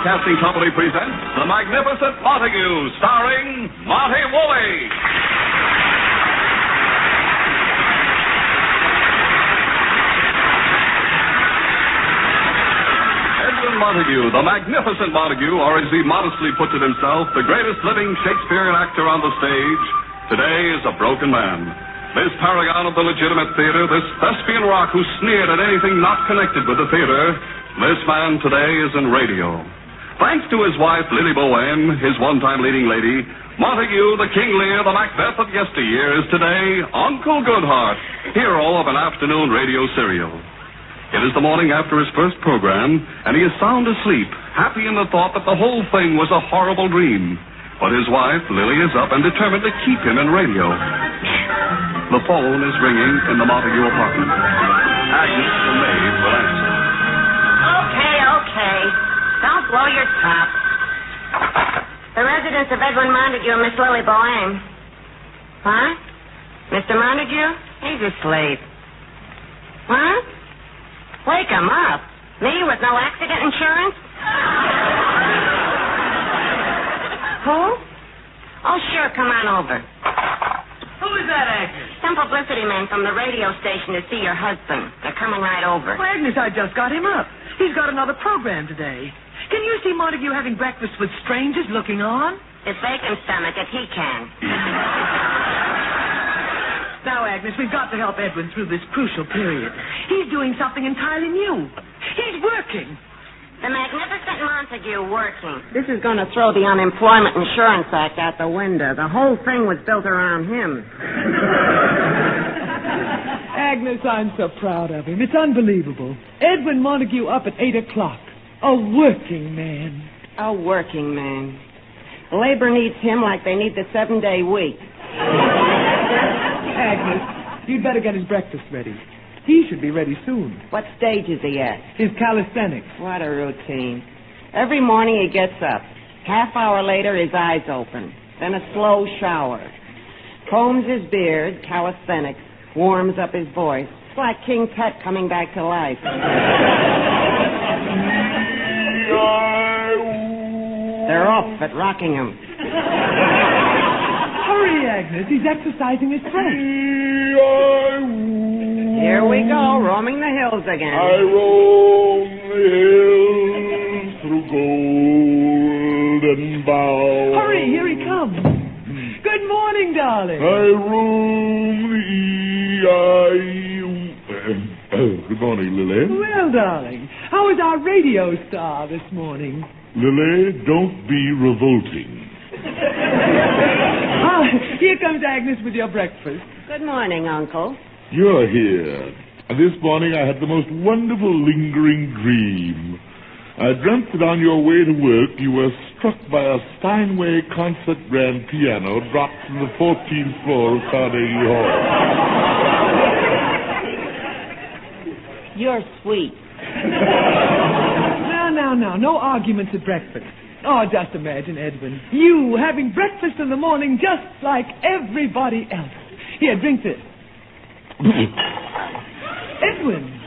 Broadcasting Company presents The Magnificent Montague, starring Monty Woolley. Edgar Montague, the Magnificent Montague, or as he modestly puts it himself, the greatest living Shakespearean actor on the stage, today is a broken man. This paragon of the legitimate theater, this thespian rock who sneered at anything not connected with the theater, this man today is in radio. Thanks to his wife, Lily Bowen, his one-time leading lady, Montague, the King Lear, the Macbeth of yesteryear, is today Uncle Goodhart, hero of an afternoon radio serial. It is the morning after his first program, and he is sound asleep, happy in the thought that the whole thing was a horrible dream. But his wife, Lily, is up and determined to keep him in radio. The phone is ringing in the Montague apartment. Agnes, the maid, will answer. Okay. Don't blow your top. The residence of Edwin Montague and Miss Lily Bowen. Huh? Mr. Montague? He's asleep. Huh? Wake him up. Me with no accident insurance? Who? Oh, sure, come on over. Who is that, Agnes? Some publicity men from the radio station to see your husband. They're coming right over. Well, Agnes, I just got him up. He's got another program today. Can you see Montague having breakfast with strangers looking on? If they can stomach it, he can. Now, Agnes, we've got to help Edwin through this crucial period. He's doing something entirely new. He's working. The Magnificent Montague working. This is going to throw the Unemployment Insurance Act out the window. The whole thing was built around him. Agnes, I'm so proud of him. It's unbelievable. Edwin Montague up at 8 o'clock. A working man. A working man. Labor needs him like they need the 7-day week. Agnes, you'd better get his breakfast ready. He should be ready soon. What stage is he at? His calisthenics. What a routine. Every morning he gets up. Half hour later, his eyes open. Then a slow shower. Combs his beard, calisthenics, warms up his voice. It's like King Tut coming back to life. They're off at Rockingham. Hurry, Agnes. He's exercising his strength. Here we go, roaming the hills again. I roam the hills through golden boughs. Hurry, here he comes. Good morning, darling. I roam the Good morning, Lily. Well, darling, how is our radio star this morning? Lily, don't be revolting. Here comes Agnes with your breakfast. Good morning, Uncle. You're here. This morning I had the most wonderful lingering dream. I dreamt that on your way to work you were struck by a Steinway concert grand piano dropped from the 14th floor of Carnegie Hall. You're sweet. Now. No arguments at breakfast. Oh, just imagine, Edwin. You having breakfast in the morning just like everybody else. Here, drink this. Edwin.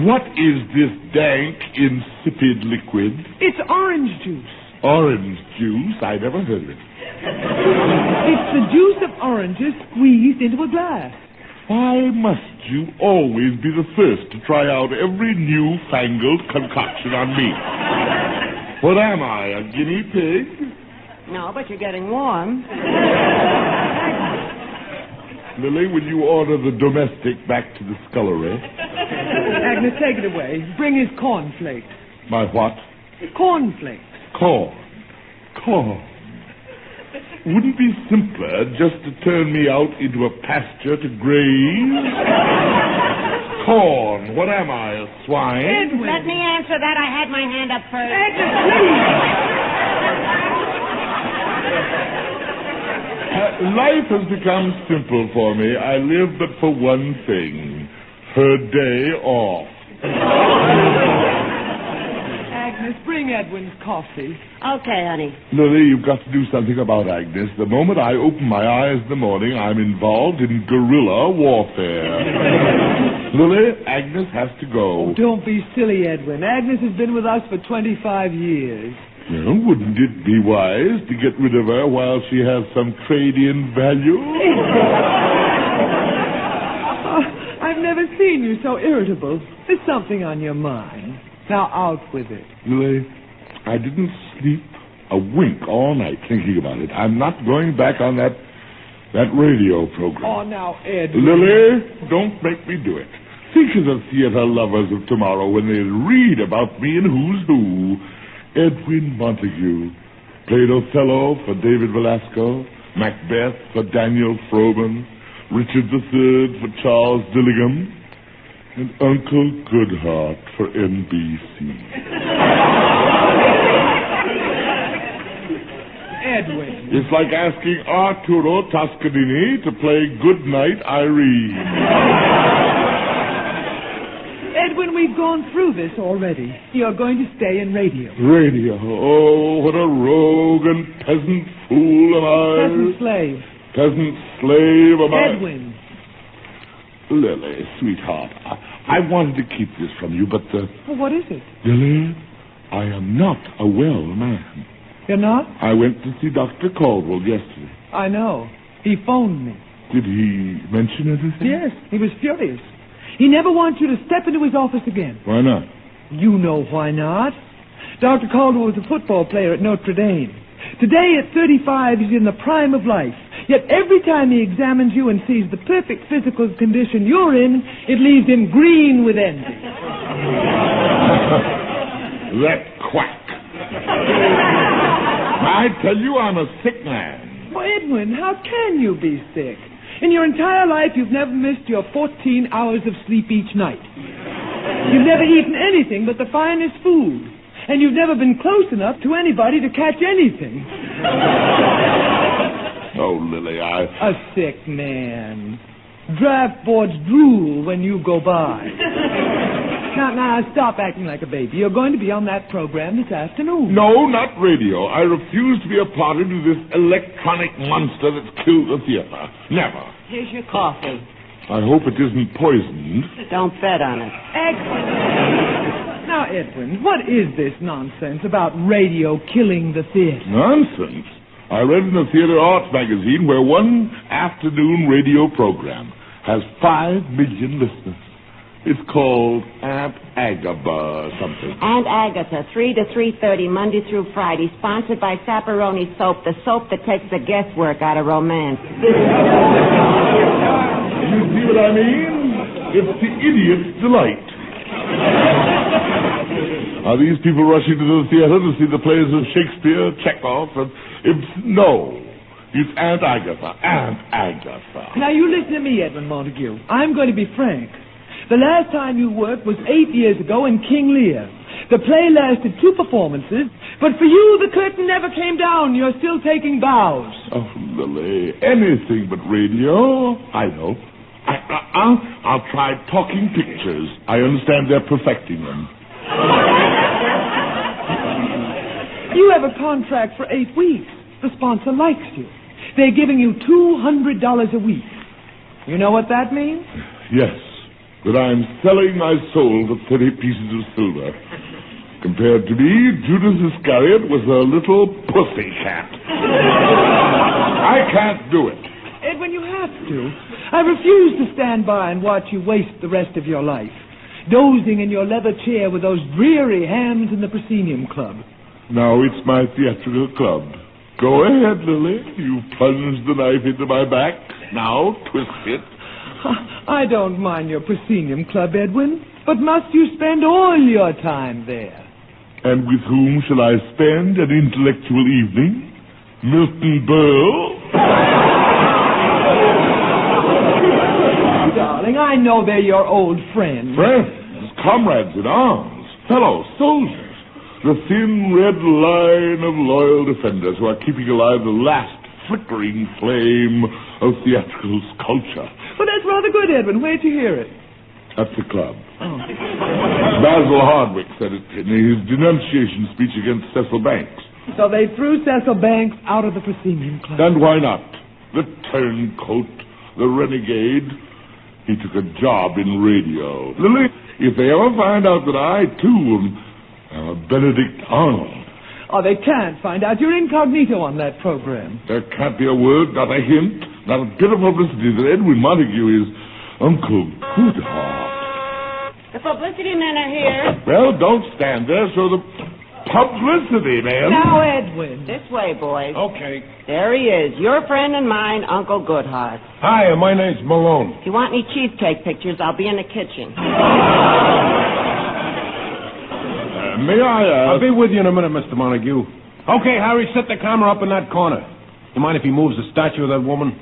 What is this dank, insipid liquid? It's orange juice. Orange juice? I never heard of it. It's the juice of oranges squeezed into a glass. Why must you always be the first to try out every newfangled concoction on me? What am I, a guinea pig? No, but you're getting warm. Lily, will you order the domestic back to the scullery? Agnes, take it away. Bring his cornflakes. My what? Cornflakes. Corn. Wouldn't it be simpler just to turn me out into a pasture to graze? Corn. What am I, a swine? Edwin. Let me answer that. I had my hand up first. Agnes, please. Life has become simple for me. I live but for one thing. Her day off. Agnes, bring Edwin's coffee. Okay, honey. Lily, you've got to do something about Agnes. The moment I open my eyes in the morning, I'm involved in guerrilla warfare. Lily, Agnes has to go. Oh, don't be silly, Edwin. Agnes has been with us for 25 years. Well, wouldn't it be wise to get rid of her while she has some trade-in value? I've never seen you so irritable. There's something on your mind. Now, out with it. Lily, I didn't sleep a wink all night thinking about it. I'm not going back on that radio program. Oh, now, Ed. Lily, don't make me do it. Think of the theater lovers of tomorrow when they read about me in Who's Who. Edwin Montague played Othello for David Velasco, Macbeth for Daniel Froben, Richard III for Charles Dillingham, and Uncle Goodhart for NBC. Edwin. It's like asking Arturo Toscanini to play Goodnight Irene. Edwin, we've gone through this already. You're going to stay in radio. Radio. Oh, what a rogue and peasant fool am I. Peasant slave. Peasant slave am I. Edwin. Lily, sweetheart, I wanted to keep this from you, but... Well, what is it? Lily, I am not a well man. You're not? I went to see Dr. Caldwell yesterday. I know. He phoned me. Did he mention anything? Yes, he was furious. He never wants you to step into his office again. Why not? You know why not. Dr. Caldwell was a football player at Notre Dame. Today, at 35, he's in the prime of life. Yet every time he examines you and sees the perfect physical condition you're in, it leaves him green with envy. That quack. I tell you, I'm a sick man. Well, Edwin, how can you be sick? In your entire life, you've never missed your 14 hours of sleep each night. You've never eaten anything but the finest food. And you've never been close enough to anybody to catch anything. Oh, Lily, A sick man. Draft boards drool when you go by. Now, stop acting like a baby. You're going to be on that program this afternoon. No, not radio. I refuse to be a party to this electronic monster that's killed the theater. Never. Here's your coffee. I hope it isn't poisoned. Don't bet on it. Excellent. Now, Edwin, what is this nonsense about radio killing the theater? Nonsense? I read in the Theater Arts magazine where one afternoon radio program has 5 million listeners. It's called Aunt Agatha or something. Aunt Agatha, 3 to 3:30, Monday through Friday, sponsored by Sapperoni Soap, the soap that takes the guesswork out of romance. You see what I mean? It's the idiot's delight. Are these people rushing to the theater to see the plays of Shakespeare, Chekhov, and Ibsen? No. It's Aunt Agatha. Aunt Agatha. Now, you listen to me, Edwin Montague. I'm going to be frank. The last time you worked was 8 years ago in King Lear. The play lasted 2 performances, but for you, the curtain never came down. You're still taking bows. Oh, Lily, anything but radio. I know. I'll try talking pictures. I understand they're perfecting them. You have a contract for 8 weeks. The sponsor likes you. They're giving you $200 a week. You know what that means? Yes, that I'm selling my soul for 30 pieces of silver. Compared to me, Judas Iscariot was a little pussy cat. I can't do it. Edwin, you have to. I refuse to stand by and watch you waste the rest of your life, dozing in your leather chair with those dreary hams in the proscenium club. Now it's my theatrical club. Go ahead, Lily. You plunged the knife into my back. Now twist it. I don't mind your proscenium club, Edwin, but must you spend all your time there? And with whom shall I spend an intellectual evening? Milton Berle? Darling, I know they're your old friends. Friends, comrades in arms, fellow soldiers. The thin red line of loyal defenders who are keeping alive the last flickering flame of theatrical sculpture. Well, that's rather good, Edwin. Where'd you hear it? At the club. Oh. Basil Hardwick said it in his denunciation speech against Cecil Banks. So they threw Cecil Banks out of the proscenium club. And why not? The turncoat, the renegade. He took a job in radio. Lily, if they ever find out that I, too, am a Benedict Arnold, Oh, they can't find out. You're incognito on that program. There can't be a word, not a hint, not a bit of publicity that Edwin Montague is Uncle Goodheart. The publicity men are here. Well, don't stand there. Show the publicity, man. Now, Edwin. This way, boys. Okay. There he is, your friend and mine, Uncle Goodheart. Hi, my name's Malone. If you want any cheesecake pictures, I'll be in the kitchen. May I I'll be with you in a minute, Mr. Montague. Okay, Harry, set the camera up in that corner. You mind if he moves the statue of that woman?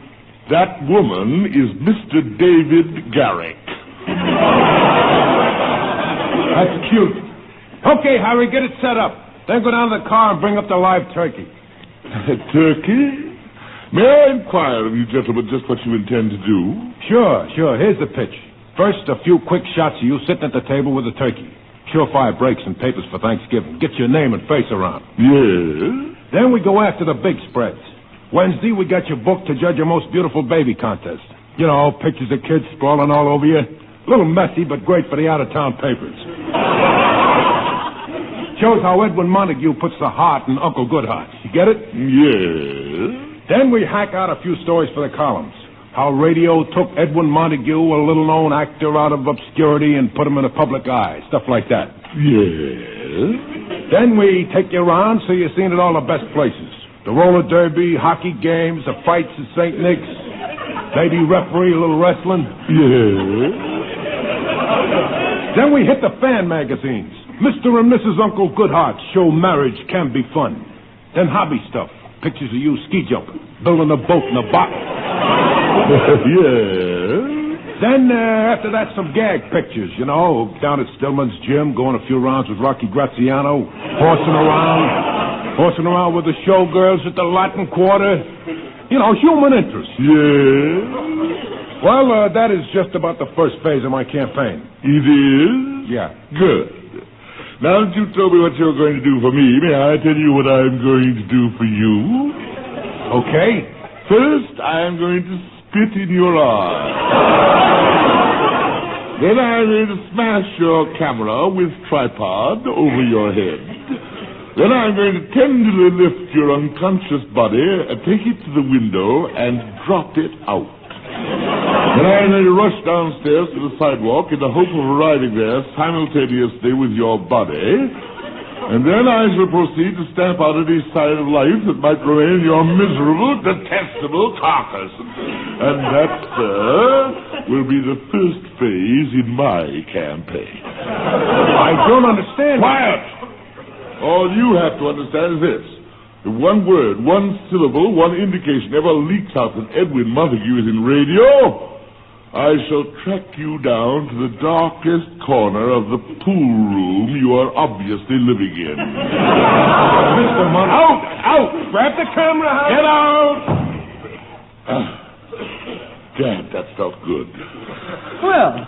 That woman is Mr. David Garrick. That's cute. Okay, Harry, get it set up. Then go down to the car and bring up the live turkey. Turkey? May I inquire of you gentlemen just what you intend to do? Sure. Here's the pitch. First, a few quick shots of you sitting at the table with the turkey. Surefire breaks and papers for Thanksgiving. Get your name and face around. Yes? Then we go after the big spreads. Wednesday, we got you booked to judge a most beautiful baby contest. You know, pictures of kids sprawling all over you. A little messy, but great for the out-of-town papers. Shows how Edwin Montague puts the heart in Uncle Goodheart. You get it? Yes? Then we hack out a few stories for the columns. How radio took Edwin Montague, a little-known actor, out of obscurity and put him in the public eye. Stuff like that. Yes? Then we take you around so you've seen it all the best places. The roller derby, hockey games, the fights at St. Nick's. Maybe referee a little wrestling. Yes? Then we hit the fan magazines. Mr. and Mrs. Uncle Goodheart show marriage can be fun. Then hobby stuff. Pictures of you ski jumping, building a boat in a bottle. Yes? Then, after that, some gag pictures, you know, down at Stillman's gym, going a few rounds with Rocky Graziano, horsing around with the showgirls at the Latin Quarter. You know, human interest. Yes? Well, that is just about the first phase of my campaign. It is? Yeah. Good. Now that you've told me what you're going to do for me, may I tell you what I'm going to do for you? Okay. First, I am going to spit in your eye. Then I'm going to smash your camera with tripod over your head. Then I'm going to tenderly lift your unconscious body and take it to the window and drop it out. Then I'm going to rush downstairs to the sidewalk in the hope of arriving there simultaneously with your body. And then I shall proceed to stamp out any sign of life that might remain in your miserable, detestable carcass. And that, sir, will be the first phase in my campaign. I don't understand. Quiet! All you have to understand is this. If one word, one syllable, one indication ever leaks out that Edwin Montague is in radio, I shall track you down to the darkest corner of the pool room you are obviously living in. Mr. Montague. Out! Grab the camera, Howard. Get out! Damn, that felt good. Well,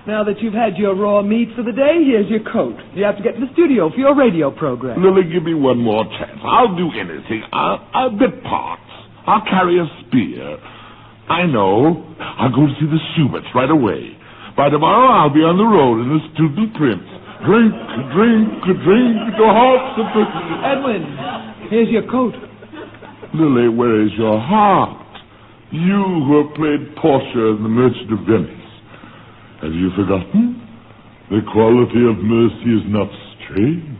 now that you've had your raw meat for the day, here's your coat. You have to get to the studio for your radio program. Lily, give me one more chance. I'll do anything. I'll bit parts. I'll carry a spear. I know. I'll go to see the Schuberts right away. By tomorrow, I'll be on the road in the student prince. Drink, to hearts. Edwin, here's your coat. Lily, where is your heart? You who have played Portia in The Merchant of Venice. Have you forgotten? The quality of mercy is not strained.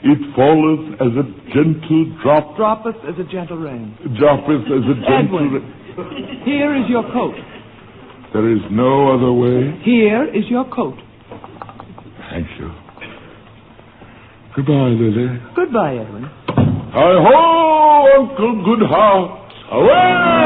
It falleth as a gentle drop. Droppeth as a gentle rain. Droppeth as a gentle Edwin, here is your coat. There is no other way. Here is your coat. Thank you. Goodbye, Lily. Goodbye, Edwin. Hi-ho, Uncle Goodheart. Away!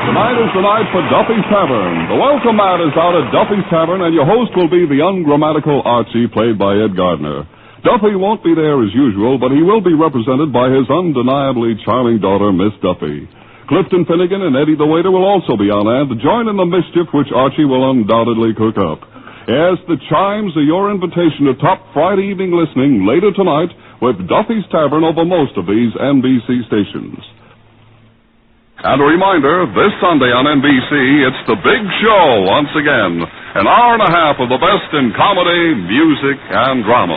Tonight is the night for Duffy's Tavern. The welcome mat is out at Duffy's Tavern, and your host will be the ungrammatical Archie, played by Ed Gardner. Duffy won't be there as usual, but he will be represented by his undeniably charming daughter, Miss Duffy. Clifton Finnegan and Eddie the waiter will also be on hand to join in the mischief which Archie will undoubtedly cook up. Yes, the chimes are your invitation to top Friday evening listening later tonight with Duffy's Tavern over most of these NBC stations. And a reminder, this Sunday on NBC, it's The Big Show once again. An hour and a half of the best in comedy, music, and drama.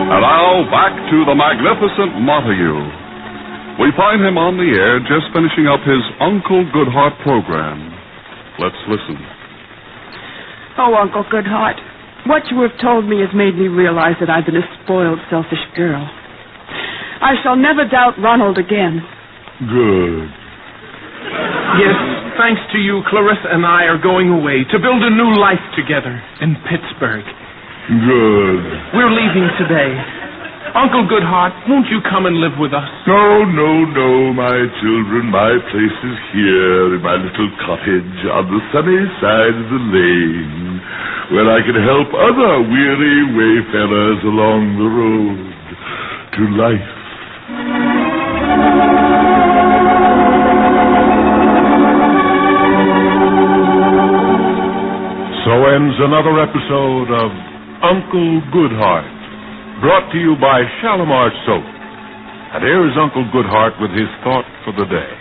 And now, back to the Magnificent Montague. We find him on the air just finishing up his Uncle Goodhart program. Let's listen. Oh, Uncle Goodhart, what you have told me has made me realize that I've been a spoiled, selfish girl. I shall never doubt Ronald again. Good. Yes, thanks to you, Clarissa and I are going away to build a new life together in Pittsburgh. Good. We're leaving today. Uncle Goodhart, won't you come and live with us? No, my children. My place is here in my little cottage on the sunny side of the lane, where I can help other weary wayfarers along the road to life. So ends another episode of Uncle Goodhart, brought to you by Shalimar Soap. And here is Uncle Goodhart with his thought for the day.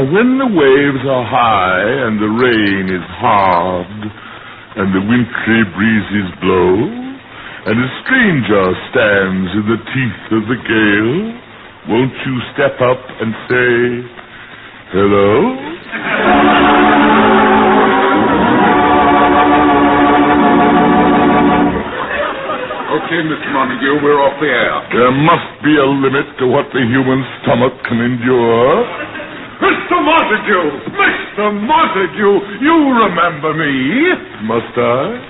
When the waves are high and the rain is hard and the wintry breezes blow and a stranger stands in the teeth of the gale, won't you step up and say, hello? Okay, Mr. Montague, we're off the air. There must be a limit to what the human stomach can endure. Mr. Montague! Mr. Montague! You remember me? Must I?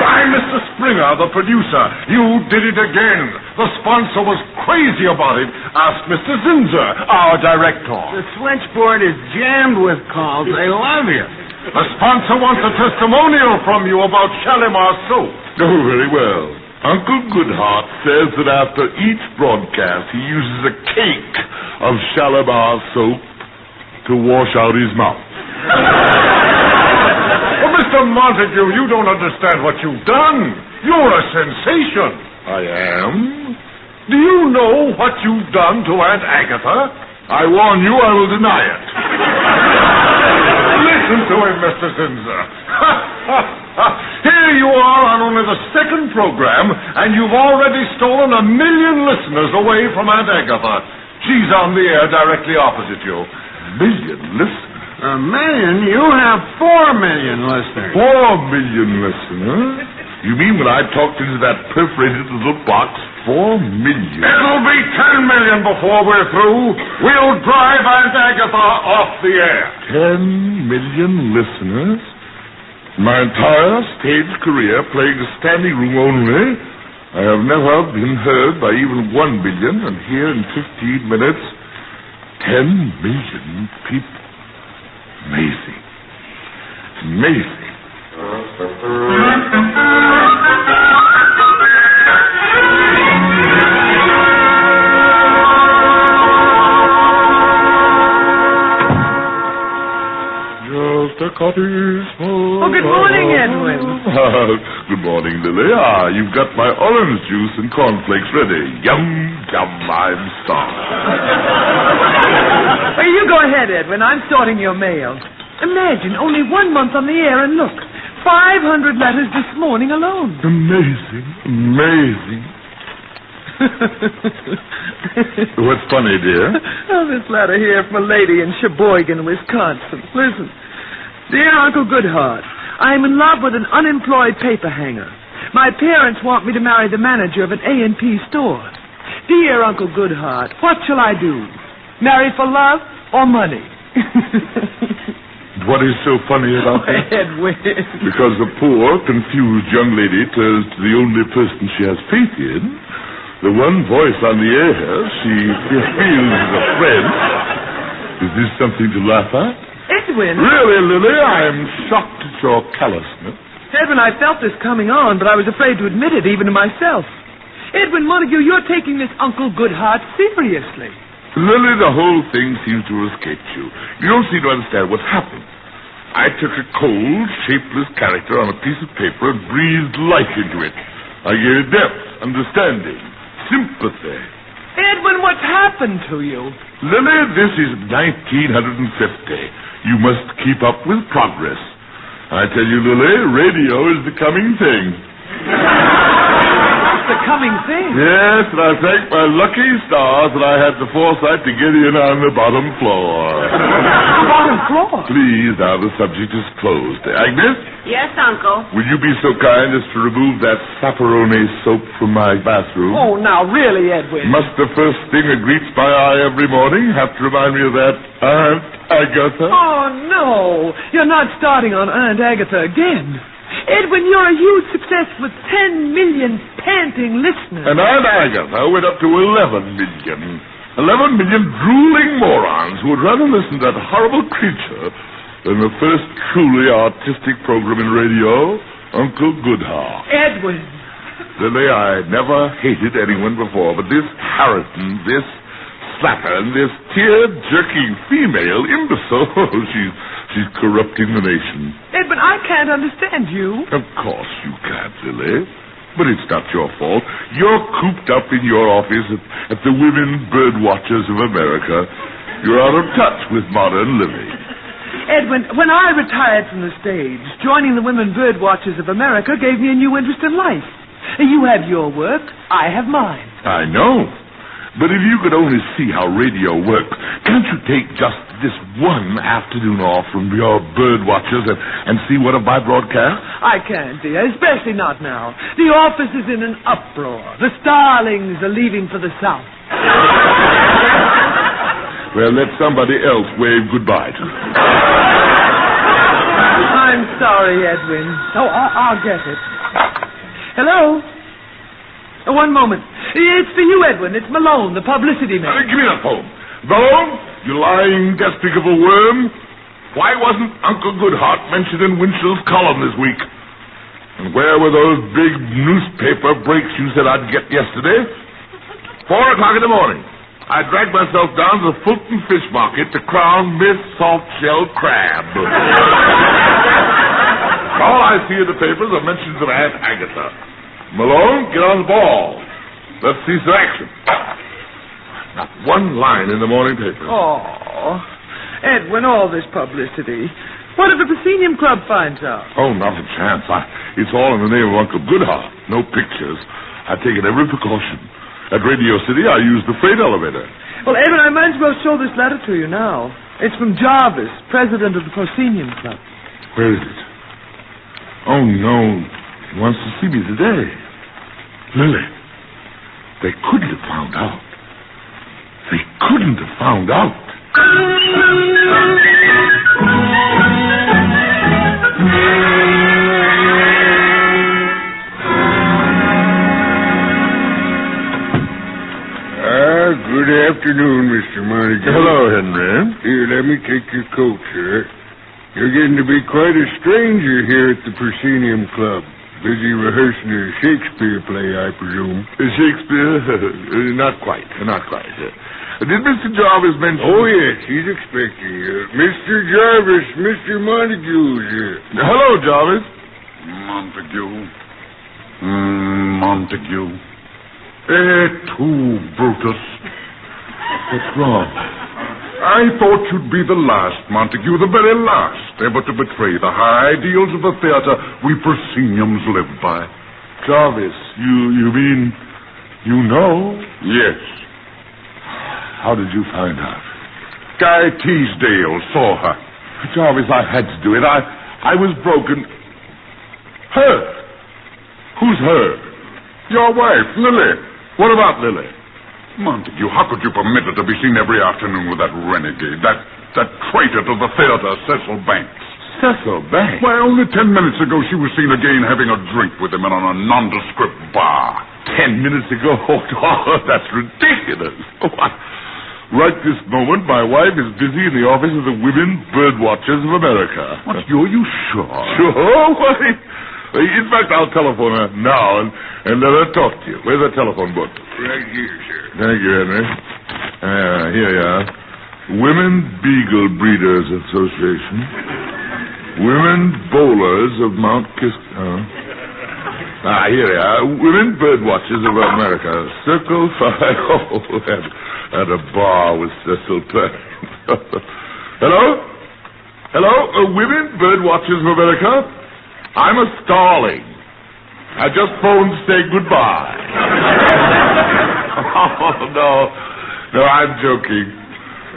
I'm Mr. Springer, the producer. You did it again. The sponsor was crazy about it. Ask Mr. Zinser, our director. The switchboard is jammed with calls. They love you. The sponsor wants a testimonial from you about Shalimar Soap. Oh, very well. Uncle Goodhart says that after each broadcast he uses a cake of Shalimar soap to wash out his mouth. Well, Mr. Montague, you don't understand what you've done. You're a sensation. I am? Do you know what you've done to Aunt Agatha? I warn you, I will deny it. Listen to him, Mr. Zinser. Here you are on only the second program, and you've already stolen 1 million listeners away from Aunt Agatha. She's on the air directly opposite you. 1 million listeners? 1 million? You have 4 million listeners. 4 million listeners? You mean when I talked into that perforated little box, 4 million? It'll be 10 million before we're through. We'll drive Aunt Agatha off the air. 10 million listeners? My entire stage career playing a standing room only, I have never been heard by even 1 million, and here in 15 minutes, 10 million people. Amazing. Amazing. Just a cottage full. Oh, good morning, Edwin. Good morning, Lily. You've got my orange juice and cornflakes ready. Yum, yum, I'm starved. Well, you go ahead, Edwin. I'm sorting your mail. Imagine, only 1 month on the air, and look, 500 letters this morning alone. Amazing, amazing. What's funny, dear? Oh, this letter here from a lady in Sheboygan, Wisconsin. Listen. Dear Uncle Goodhart, I'm in love with an unemployed paper hanger. My parents want me to marry the manager of an A&P store. Dear Uncle Goodhart, what shall I do? Marry for love or money? What is so funny about that? Edwin. Because the poor, confused young lady turns to the only person she has faith in, the one voice on the air she feels is a friend. Is this something to laugh at? Edwin. Really, Lily, I'm shocked at your callousness. Edwin, I felt this coming on, but I was afraid to admit it even to myself. Edwin Montague, you're taking this Uncle Goodhart seriously. Lily, the whole thing seems to have escaped you. You don't seem to understand what's happened. I took a cold, shapeless character on a piece of paper and breathed life into it. I gave depth, understanding, sympathy. Edwin, what's happened to you? Lily, this is 1950. You must keep up with progress. I tell you, Lily, radio is the coming thing. The coming thing? Yes, and I thank my lucky stars that I had the foresight to get in on the bottom floor. The bottom floor? Please, now the subject is closed. Agnes? Yes, Uncle. Will you be so kind as to remove that sapperoni soap from my bathroom? Oh, now, really, Edwin. Must the first thing that greets my eye every morning have to remind me of that Aunt Agatha? Oh, no. You're not starting on Aunt Agatha again. Edwin, you're a huge success with 10 million panting listeners. And Aunt Agatha went up to 11 million. 11 million drooling morons who would rather listen to that horrible creature than the first truly artistic program in radio, Uncle Goodheart. Edwin. Lily, I never hated anyone before, but this Harrison, this slattern, this tear-jerking female imbecile, she's corrupting the nation. Edwin, I can't understand you. Of course you can't, Lily. But it's not your fault. You're cooped up in your office at the Women Bird Watchers of America. You're out of touch with modern living. Edwin, when I retired from the stage, joining the Women Bird Watchers of America gave me a new interest in life. You have your work, I have mine. I know. But if you could only see how radio works, can't you take just this one afternoon off from your bird watchers and see one of my broadcasts? I can't, dear, especially not now. The office is in an uproar. The starlings are leaving for the south. Well, let somebody else wave goodbye to them. I'm sorry, Edwin. Oh, I'll get it. Hello? One moment. It's for you, Edwin. It's Malone, the publicity man. Give me that phone. Malone, you lying, despicable worm. Why wasn't Uncle Goodheart mentioned in Winchell's column this week? And where were those big newspaper breaks you said I'd get yesterday? 4 o'clock in the morning. I dragged myself down to the Fulton Fish Market to crown Miss Soft-Shell Crab. All I see in the papers are mentions of Aunt Agatha. Malone, get on the ball. Let's see some action. Not one line in the morning paper. Oh, Edwin, all this publicity. What if the Proscenium Club finds out? Oh, not a chance. It's all in the name of Uncle Goodheart. No pictures. I've taken every precaution. At Radio City, I used the freight elevator. Well, Edwin, I might as well show this letter to you now. It's from Jarvis, president of the Proscenium Club. Where is it? Oh, no. He wants to see me today. Lily, they couldn't have found out. They couldn't have found out. Good afternoon, Mr. Montague. Hello, Henry. Here, let me take your coat, sir. You're getting to be quite a stranger here at the Proscenium Club. Busy rehearsing a Shakespeare play, I presume. Shakespeare? Not quite. Did Mr. Jarvis mention... Oh, yes, he's expecting you. Mr. Jarvis, Mr. Montague's here. Hello, Jarvis. Montague. Too, Brutus. What's wrong? I thought you'd be the last, Montague, the very last, ever to betray the high ideals of the theater we prosceniums live by. Jarvis, you mean you know? Yes. How did you find out? Guy Teasdale saw her. Jarvis, I had to do it. I was broken. Her? Who's her? Your wife, Lily. What about Lily? Montague, how could you permit her to be seen every afternoon with that renegade, that traitor to the theater, Cecil Banks? Cecil Banks? Why, only 10 minutes ago she was seen again having a drink with him in a nondescript bar. 10 minutes ago? Oh, that's ridiculous. Right this moment, my wife is busy in the office of the Women Bird Watchers of America. What, are you sure? Sure? Why? In fact, I'll telephone her now and let her talk to you. Where's the telephone book? Right here, sir. Thank you, Henry. Here you are. Women Beagle Breeders Association. Women Bowlers of Mount Kis... Here we are. Women Birdwatchers of America. Circle 5. Oh, at a bar with Cecil Plant. Hello? Hello? Women Birdwatchers of America? I'm a starling. I just phoned to say goodbye. Oh, no, I'm joking.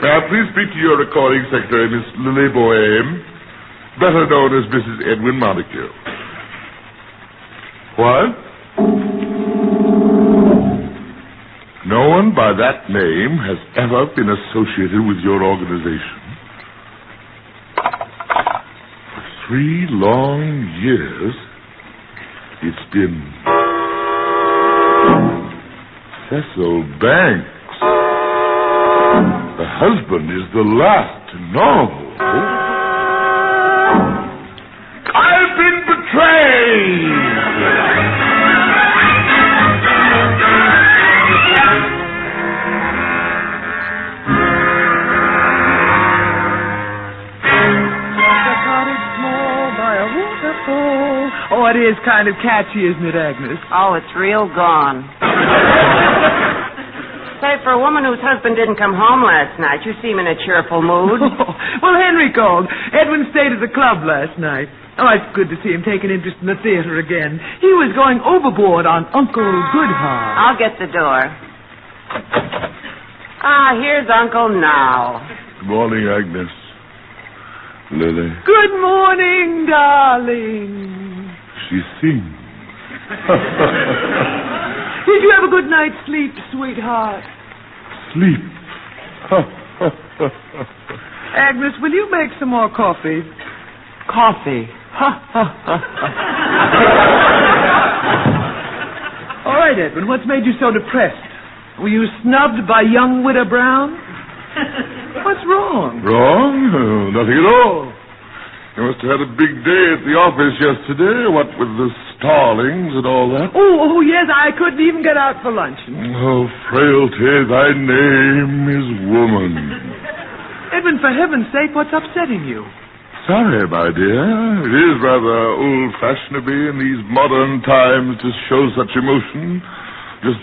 May I please speak to your recording secretary, Miss Lily Boheme, better known as Mrs. Edwin Montague. What? No one by that name has ever been associated with your organization. For 3 long years, it's been Cecil Banks. The husband is the last to know. I've been betrayed! Oh, it is kind of catchy, isn't it, Agnes? Oh, it's real gone. Say, for a woman whose husband didn't come home last night, you seem in a cheerful mood. Well, Henry called. Edwin stayed at the club last night. Oh, it's good to see him take an interest in the theater again. He was going overboard on Uncle Goodheart. I'll get the door. Here's Uncle now. Good morning, Agnes. Lily. Good morning, darling. She sings. Did you have a good night's sleep, sweetheart? Sleep. Agnes, will you make some more coffee? Coffee. All right, Edwin, what's made you so depressed? Were you snubbed by young Widow Brown? What's wrong? Wrong? Oh, nothing at all. You must have had a big day at the office yesterday, what with the starlings and all that. Oh, yes, I couldn't even get out for luncheon. Oh, frailty, thy name is woman. Edwin, for heaven's sake, what's upsetting you? Sorry, my dear. It is rather old-fashioned to be in these modern times to show such emotion, just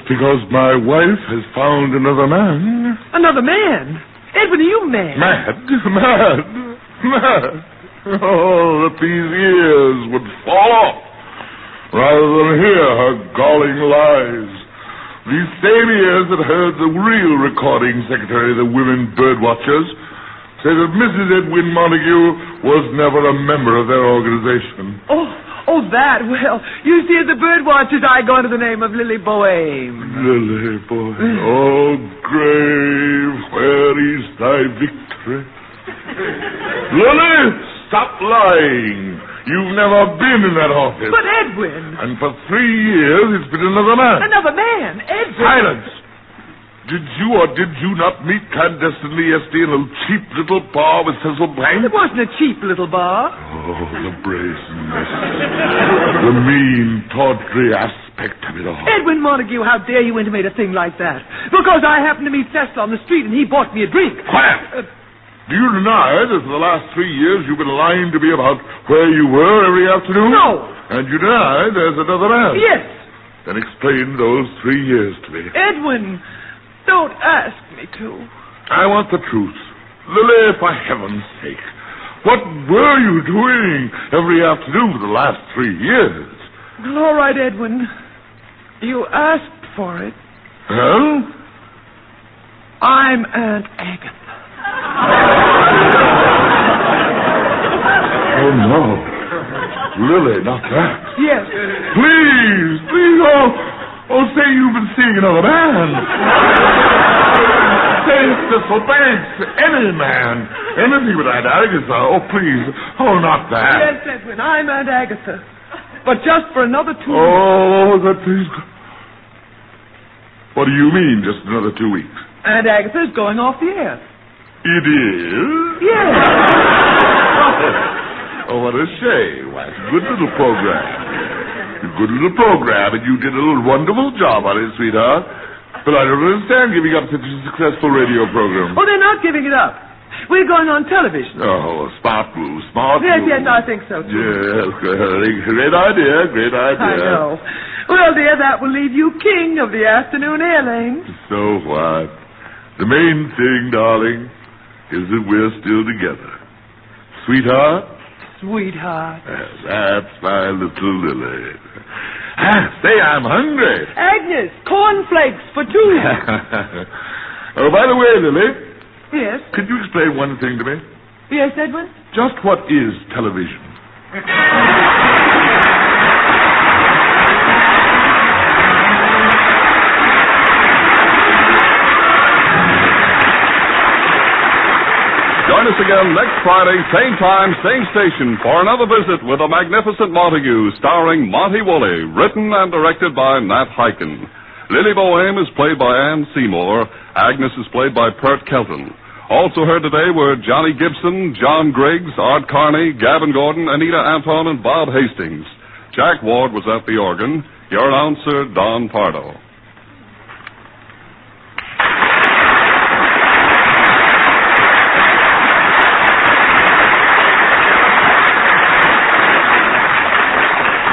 because my wife has found another man. Another man? Edwin, are you mad? Mad. Oh, that these ears would fall off rather than hear her galling lies. These same ears that heard the real recording secretary of the Women Birdwatchers say that Mrs. Edwin Montague was never a member of their organization. Oh, that. Well, you see, at the Birdwatchers, I go under the name of Lily Boheme. Lily Boheme. Oh, grave, where is thy victory? Lily, stop lying. You've never been in that office. But, Edwin. And for 3 years, it's been another man. Another man? Edwin. Silence. Did you or did you not meet clandestinely yesterday in a cheap little bar with Cecil Banks? It wasn't a cheap little bar. Oh, the brazenness. The mean, tawdry aspect of it all. Edwin Montague, how dare you intimate a thing like that? Because I happened to meet Cecil on the street and he bought me a drink. Quiet! Do you deny that for the last 3 years you've been lying to me about where you were every afternoon? No. And you deny there's another man? Yes. Then explain those 3 years to me. Edwin, don't ask me to. I want the truth. Lily, for heaven's sake, what were you doing every afternoon for the last 3 years? Well, all right, Edwin. You asked for it. Well? I'm Aunt Agatha. Oh, no. Lily, not that. Yes. Please. Oh, say you've been seeing another man. Say it's Cecil Banks. Any man. Anything with Aunt Agatha. Oh, please. Oh, not that. Yes, Edwin, I'm Aunt Agatha. But just for another 2 weeks. Oh, that please. What do you mean, just another 2 weeks? Aunt Agatha's going off the air. It is? Yes. Oh, what a shame. Why, it's a good little program. And you did a little wonderful job on it, sweetheart. But I don't understand giving up such a successful radio program. Oh, they're not giving it up. We're going on television. Oh, smart move, smart Yes, move. yes, I think so, too. Yes, great idea, great idea. I know. Well, dear, that will leave you king of the afternoon air lanes. So what? The main thing, darling, is that we're still together. Sweetheart? Sweetheart. That's my little Lily. Say, I'm hungry. Agnes, cornflakes for two. Oh, by the way, Lily, Yes? could you explain one thing to me? Yes, Edwin? Just what is television? Join us again next Friday, same time, same station, for another visit with the Magnificent Montague, starring Monty Woolley, written and directed by Nat Hiken. Lily Boheme is played by Ann Seymour. Agnes is played by Pert Kelton. Also heard today were Johnny Gibson, John Griggs, Art Carney, Gavin Gordon, Anita Anton, and Bob Hastings. Jack Ward was at the organ. Your announcer, Don Pardo.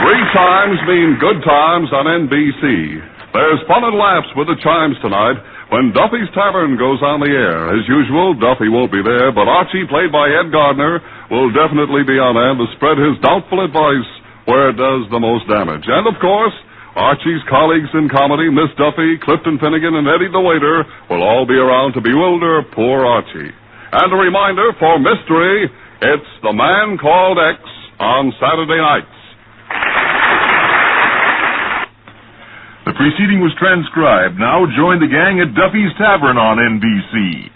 Three chimes mean good times on NBC. There's fun and laughs with the chimes tonight when Duffy's Tavern goes on the air. As usual, Duffy won't be there, but Archie, played by Ed Gardner, will definitely be on hand to spread his doubtful advice where it does the most damage. And, of course, Archie's colleagues in comedy, Miss Duffy, Clifton Finnegan, and Eddie the waiter, will all be around to bewilder poor Archie. And a reminder for mystery, it's The Man Called X on Saturday nights. The preceding was transcribed. Now join the gang at Duffy's Tavern on NBC.